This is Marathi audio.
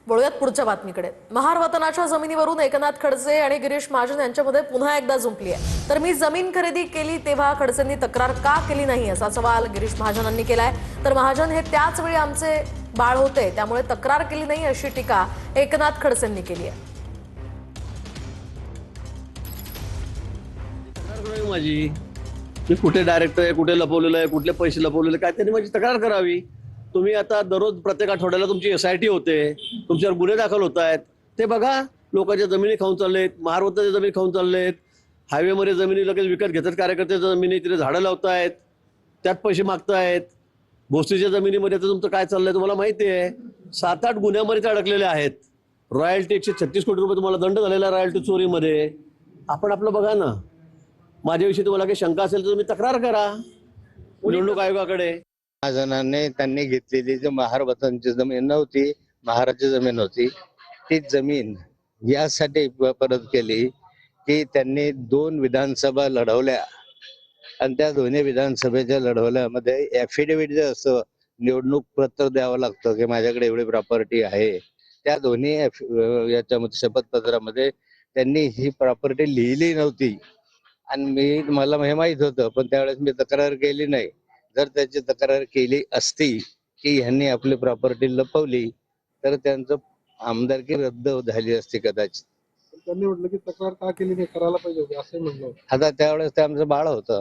वळूयात पुढच्या बातमीकडे। महार वतनाच्या जमिनीवरून एकनाथ खडसे आणि गिरीश महाजन यांच्यामध्ये पुन्हा एकदा जुंपली आहे। तर मी जमीन खरेदी केली तेव्हा खडसेंनी तक्रार का केली नाही असा सवाल गिरीश महाजनांनी केलाय। तर महाजन हे त्याच वेळी आमचे बाळ होते, त्यामुळे तक्रार केली नाही अशी टीका एकनाथ खडसेंनी केली आहे। माझी मी कुठे डायरेक्टर आहे, कुठे लपवलेलं आहे, कुठले पैसे लपवलेले काय, त्यांनी माझी तक्रार करावी। तुम्ही आता दररोज प्रत्येक आठवड्याला तुमची SIT होते, तुमच्यावर गुन्हे दाखल होत आहेत, ते बघा। लोकांच्या जमिनी खाऊन चाललेत, महारवताच्या जमिनी खाऊन चाललेत, हायवेमध्ये जमिनी लगेच विकत घेतात कार्यकर्त्याच्या जमिनी, तिथे झाडं लावतायत, त्यात पैसे मागतायत। भोसरीच्या जमिनीमध्ये तर तुमचं काय चाललंय तुम्हाला माहिती आहे। 7-8 गुन्ह्यामध्ये ते अडकलेले आहेत। रॉयल्टी 136 कोटी रुपये तुम्हाला दंड झालेला रॉयल्टी चोरीमध्ये। आपण आपलं बघा ना। माझ्याविषयी तुम्हाला काही शंका असेल तर तुम्ही तक्रार करा निवडणूक आयोगाकडे। महाजनांनी त्यांनी घेतलेली जी महार वतनची जमीन नव्हती, महाराची जमीन होती, ती जमीन यासाठी परत केली की त्यांनी 2 विधानसभा लढवल्या आणि त्या दोन्ही विधानसभेच्या लढवल्यामध्ये ॲफिडेव्हिट जे असतं, निवडणूक पत्र द्यावं लागतं की माझ्याकडे एवढी प्रॉपर्टी आहे, त्या दोन्ही याच्यामध्ये शपथपत्रामध्ये त्यांनी ही प्रॉपर्टी लिहिली नव्हती आणि मला हे माहित होतं, पण त्यावेळेस मी तक्रार केली नाही। जर त्याची तक्रार केली असती की ह्यांनी आपली प्रॉपर्टी लपवली तर त्यांचं आमदारकी रद्द झाली असती कदाचित। त्यांनी म्हटलं की तक्रार का केली नाही, करायला पाहिजे होती असं म्हणलं। आता त्यावेळेस ते आमचं बाळ होतं।